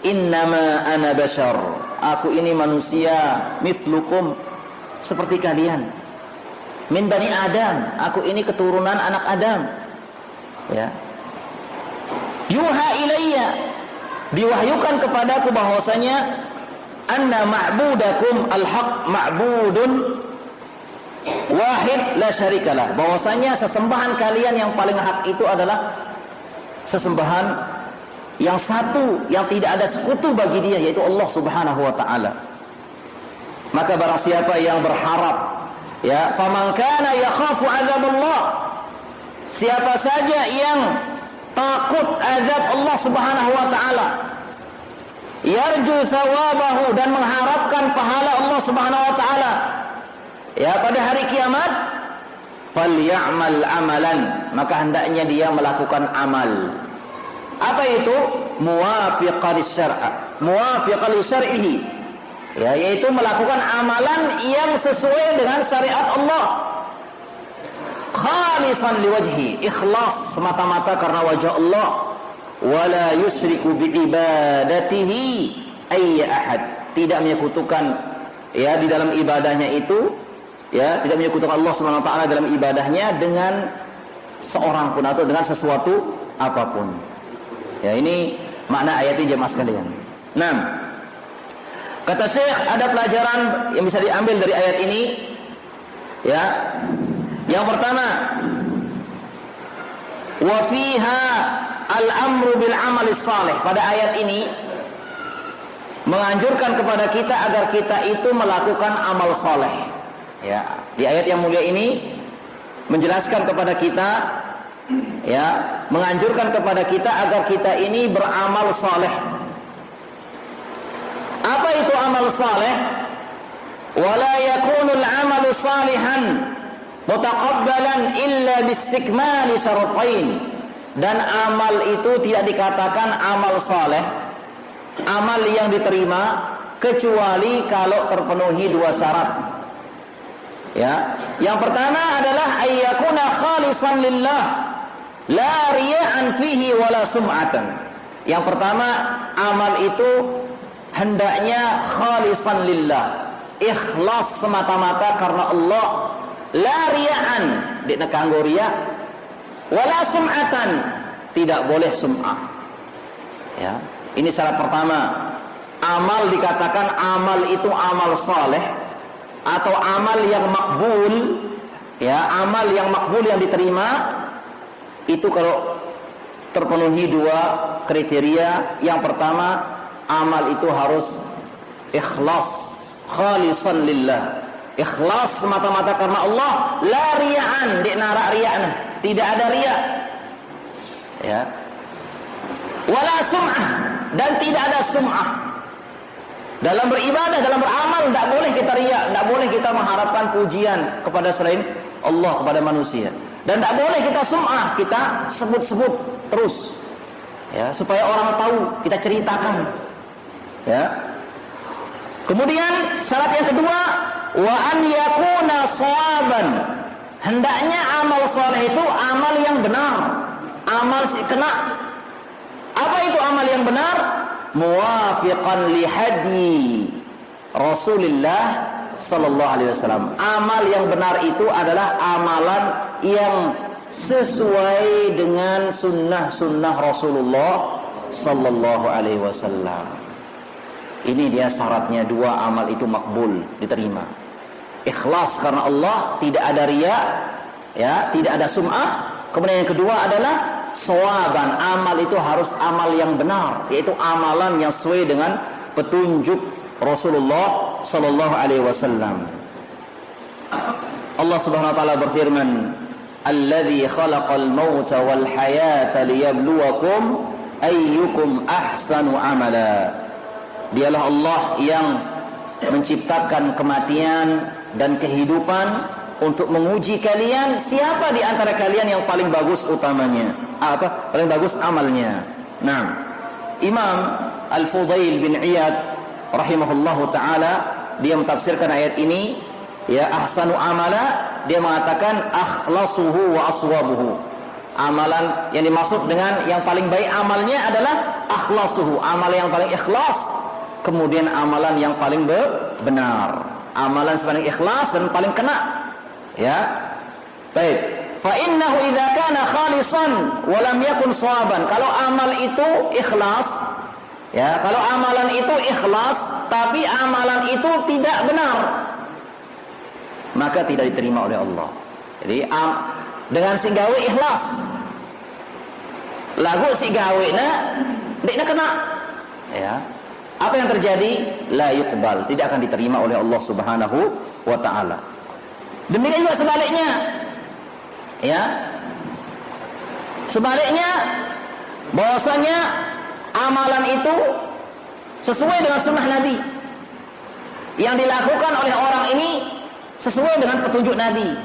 A: Innama ana bashar. Aku ini manusia mithlukum, seperti kalian. Min bani Adam, aku ini keturunan anak Adam. Ya. Yuha ilayya, diwahyukan kepadaku bahwasanya anna ma'budakum al-haq ma'budun wahid la syarikalah, bahwasanya sesembahan kalian yang paling hak itu adalah sesembahan yang satu, yang tidak ada sekutu bagi dia, yaitu Allah Subhanahu wa taala. Maka barang siapa yang berharap, ya, faman kana yakhafu azabullah, siapa saja yang takut azab Allah Subhanahu wa taala, yarju thawabahu, dan mengharapkan pahala Allah Subhanahu wa taala, ya, pada hari kiamat, falyamal amalan, maka hendaknya dia melakukan amal. Apa itu? Muwafiqan syar'a, muwafiqan li syar'ihi, ya, yaitu melakukan amalan yang sesuai dengan syariat Allah. Khalisan liwajhi, ikhlas semata-mata karena wajah Allah. Wala yusyriku biibadatihi ayya ahad, tidak menyekutukan, ya, di dalam ibadahnya itu, ya, tidak menyekutukan Allah Subhanahu wa taala dalam ibadahnya dengan seorang pun atau dengan sesuatu apapun. Ya, ini makna ayat ini jemaah sekalian. Nah, kata Syekh, ada pelajaran yang bisa diambil dari ayat ini, ya. Yang pertama, wa fiha al-amru bil amali salih. Pada ayat ini menganjurkan kepada kita agar kita itu melakukan amal saleh. Ya, di ayat yang mulia ini menjelaskan kepada kita, ya, menganjurkan kepada kita agar kita ini beramal saleh. Apa itu amal saleh? Wala yakunul amalu salihan mutaqabbalan illa bistikmali syaratain. Dan amal itu tidak dikatakan amal saleh, amal yang diterima, kecuali kalau terpenuhi dua syarat. Ya, yang pertama adalah ayyakuna khalisan lillah, la riya'an fihi wala sum'atan. Yang pertama, amal itu hendaknya khalisan lillah, ikhlas semata-mata karena Allah. La riya'an, tidak kanggo riya, wala sum'atan, tidak boleh sum'ah. Ya, ini syarat pertama. Amal dikatakan amal itu amal saleh atau amal yang makbul, ya, amal yang makbul yang diterima itu kalau terpenuhi dua kriteria. Yang pertama, amal itu harus ikhlas, khalisan lillah, ikhlas semata-mata karena Allah. La riya'an, di nara riya'na, tidak ada riya, ya. Wala sum'ah, dan tidak ada sum'ah. Dalam beribadah, dalam beramal, tidak boleh kita riya, tidak boleh kita mengharapkan pujian kepada selain Allah, kepada manusia, dan tidak boleh kita sum'ah, kita sebut-sebut terus, ya, supaya orang tahu, kita ceritakan, ya. Kemudian syarat yang kedua, wa an yakuna shawaban, hendaknya amal saleh itu amal yang benar, amal kena. Apa itu amal yang benar? Muwafiqan li hadi Rasulullah sallallahu alaihi wasallam. Amal yang benar itu adalah amalan yang sesuai dengan sunnah-sunnah Rasulullah sallallahu alaihi wasallam. Ini dia syaratnya, dua, amal itu makbul, diterima. Ikhlas karena Allah, tidak ada riya, ya, tidak ada sum'ah. Kemudian yang kedua adalah shawaban, amal itu harus amal yang benar, yaitu amalan yang sesuai dengan petunjuk Rasulullah sallallahu alaihi wasallam. Allah Subhanahu wa taala berfirman, "Alladzi khalaqal mauta wal hayata liyabluwakum ayyukum ahsanu amala." Dialah Allah yang menciptakan kematian dan kehidupan untuk menguji kalian, siapa di antara kalian yang paling bagus utamanya, paling bagus amalnya. Nah, Imam Al-Fudail bin Iyad rahimahullahu taala dia mentafsirkan ayat ini, ya, ahsanu amala, dia mengatakan akhlasuhu wa aswabuhu. Amalan yang dimaksud dengan yang paling baik amalnya adalah akhlasuhu, amalan yang paling ikhlas, kemudian amalan yang paling benar, amalan yang paling ikhlas dan paling kena, ya. Baik, fa innahu idza kana khalisan wa lam yakun shawaban. Kalau amal itu ikhlas, ya, kalau amalan itu ikhlas tapi amalan itu tidak benar, maka tidak diterima oleh Allah. Jadi dengan si gawe ikhlas, lagu si gawe na kena, ya, apa yang terjadi? La yuqbal, tidak akan diterima oleh Allah Subhanahu wa taala. Demikian juga sebaliknya, ya, sebaliknya bahwasanya amalan itu sesuai dengan sunnah Nabi, yang dilakukan oleh orang ini sesuai dengan petunjuk Nabi,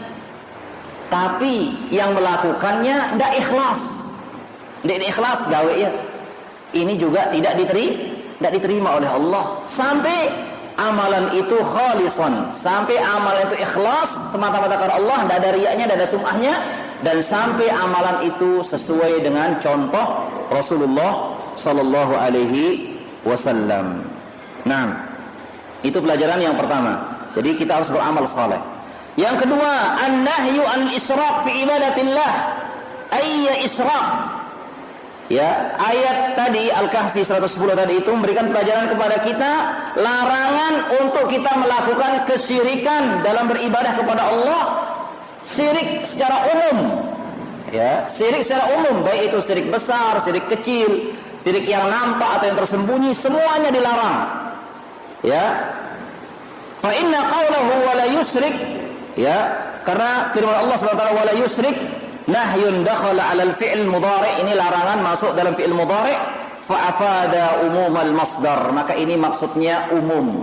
A: tapi yang melakukannya tidak ikhlas gawe ya, ini juga tidak diterima oleh Allah. Sampai amalan itu khalisan, sampai amalan itu ikhlas semata-mata karena Allah, tidak ada riyanya, tidak ada sum'ahnya, dan sampai amalan itu sesuai dengan contoh Rasulullah sallallahu alaihi wasallam. Nah, itu pelajaran yang pertama. Jadi kita harus beramal saleh. Yang kedua, an-nahyu an-israq fi ibadatillah. Ayya israq. Ya, ayat tadi Al-Kahfi 110 tadi itu memberikan pelajaran kepada kita, larangan untuk kita melakukan kesyirikan dalam beribadah kepada Allah. Syirik secara umum. Ya, syirik secara umum, baik itu syirik besar, syirik kecil, syirik yang nampak atau yang tersembunyi, semuanya dilarang. Ya. Fa inna qawlahu wa la yusrik, ya, karena firman Allah Subhanahu wa taala wa la yusrik nahyun dakhala 'ala al-fi'l mudhari', ini larangan masuk dalam fi'il mudhari', fa afada umumal masdar, maka ini maksudnya umum.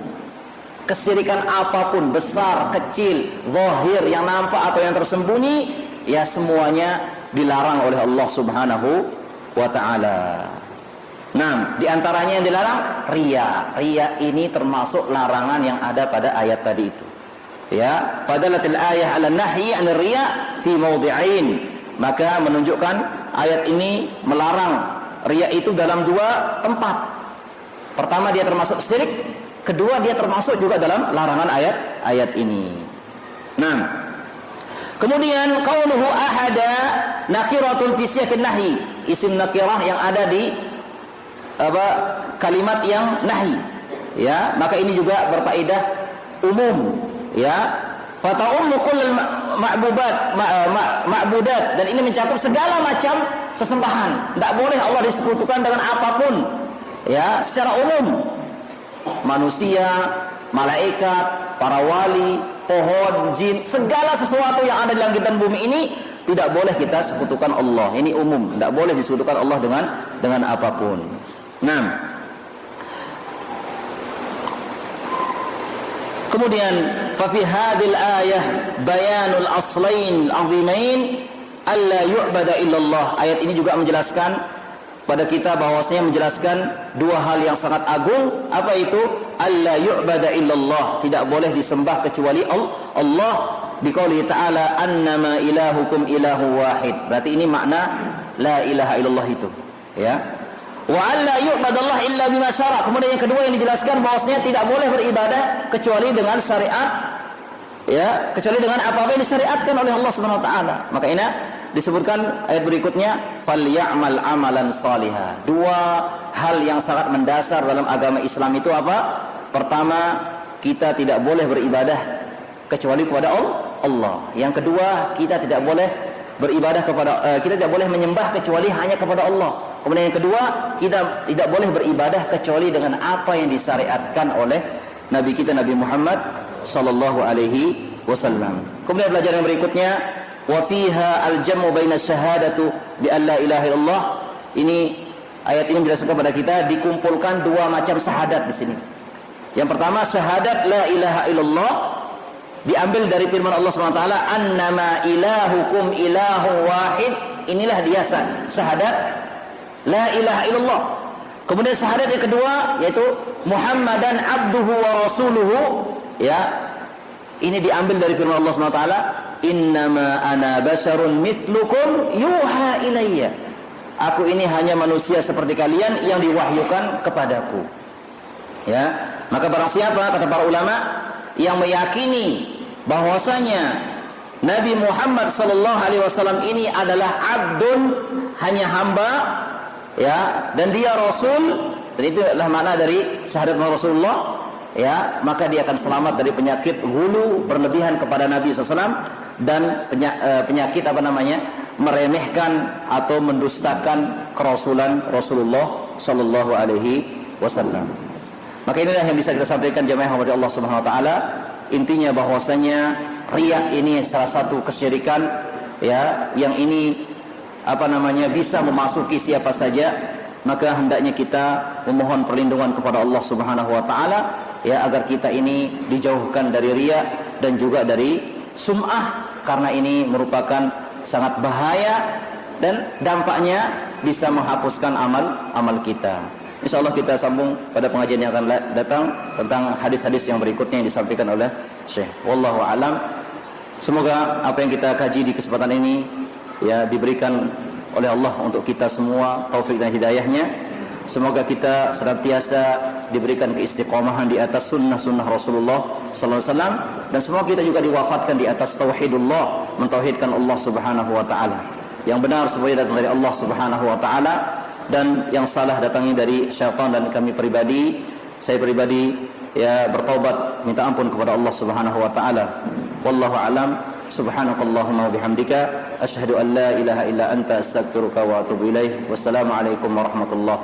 A: Kesyirikan apapun, besar, kecil, zahir, yang nampak atau yang tersembunyi, ya semuanya dilarang oleh Allah Subhanahu wa taala. Nah, di antaranya yang dilarang riya. Riya ini termasuk larangan yang ada pada ayat tadi itu. Ya, padalatil ayah 'ala nahyi 'an riya fi mawdi'ain. Maka menunjukkan ayat ini melarang riya itu dalam dua tempat. Pertama, dia termasuk syirik, kedua dia termasuk juga dalam larangan ayat ini. Nah, kemudian qauluhu ahada nakiratun fi siyaqin nahyi. Isim nakirah yang ada di kalimat yang nahi, ya, maka ini juga berfaedah umum, ya, fata'ummu kullal ma'budat, dan ini mencakup segala macam sesembahan. Tidak boleh Allah disekutukan dengan apapun, ya, secara umum, manusia, malaikat, para wali, pohon, jin, segala sesuatu yang ada di langit dan bumi ini tidak boleh kita sekutukan Allah. Ini umum, tidak boleh disekutukan Allah dengan apapun. Nah, kemudian fa fi hadhil ayah bayanul aslain azimain alla yu'bada illallah. Ayat ini juga menjelaskan pada kita bahwasanya menjelaskan dua hal yang sangat agung. Apa itu? Alla yu'bada illallah, tidak boleh disembah kecuali Allah. Biqauli ta'ala annama ilahukum ilahu wahid. Berarti ini makna la ilaha illallah itu, ya. Wa alla yu'badallah illa bima syara'. Kemudian yang kedua yang dijelaskan bahwasanya tidak boleh beribadah kecuali dengan syariat, ya, kecuali dengan apa yang disyariatkan oleh Allah Subhanahu wa taala. Maka ini disebutkan ayat berikutnya, falyamal amalan salihah. Dua hal yang sangat mendasar dalam agama Islam itu apa? Pertama, kita tidak boleh beribadah kecuali kepada Allah. Yang kedua, kita tidak boleh beribadah kepada kita tidak boleh menyembah kecuali hanya kepada Allah. Kemudian yang kedua, kita tidak boleh beribadah kecuali dengan apa yang disyariatkan oleh Nabi kita Nabi Muhammad sallallahu alaihi wasallam. Kemudian pelajaran yang berikutnya, wa fiha al-jam'u baina syahadatu bi alla ilaha illallah. Ini ayat ini menjelaskan kepada kita dikumpulkan dua macam syahadat di sini. Yang pertama syahadat la ilaha illallah, diambil dari firman Allah SWT, annama ilahukum ilahu wahid. Inilah dia syahadat la ilaha illallah. Kemudian syahadat yang kedua yaitu Muhammadan abduhu wa rasuluhu, ya. Ini diambil dari firman Allah SWT, innama ana basyarun mithlukum yuha ilayya. Aku ini hanya manusia seperti kalian yang diwahyukan kepadaku. Ya, maka barang siapa, kata para ulama, yang meyakini bahwasanya Nabi Muhammad sallallahu alaihi wasallam ini adalah abdun, hanya hamba, ya, dan dia rasul, dan itu adalah makna dari syahadat Rasulullah, ya, maka dia akan selamat dari penyakit ghulu, berlebihan kepada Nabi SAW, dan penyakit apa namanya, meremehkan atau mendustakan kerasulan Rasulullah sallallahu alaihi wasallam. Maka inilah yang bisa kita sampaikan jemaah kepada Allah Subhanahu wa taala. Intinya bahwasanya riya ini salah satu kesyirikan, ya, yang ini apa namanya bisa memasuki siapa saja. Maka hendaknya kita memohon perlindungan kepada Allah Subhanahu wa taala, ya, agar kita ini dijauhkan dari riya dan juga dari sum'ah, karena ini merupakan sangat bahaya dan dampaknya bisa menghapuskan amal kita. InsyaAllah kita sambung pada pengajian yang akan datang tentang hadis-hadis yang berikutnya yang disampaikan oleh Syekh. Wallahu a'lam. Semoga apa yang kita kaji di kesempatan ini, ya, diberikan oleh Allah untuk kita semua taufik dan hidayahnya. Semoga kita senantiasa diberikan keistiqomahan di atas sunnah-sunnah Rasulullah sallallahu alaihi wasallam, dan semoga kita juga diwafatkan di atas tauhidullah, mentauhidkan Allah Subhanahu wa taala. Yang benar semuanya datang dari Allah Subhanahu wa taala, dan yang salah datangnya dari syaitan dan kami pribadi. Saya pribadi, ya, bertaubat minta ampun kepada Allah Subhanahu wa taala. Wallahu a'lam. Subhanakallahumma wa bihamdika asyhadu an la ilaha illa anta astaghfiruka wa atubu ilaik. Wassalamu alaikum warahmatullahi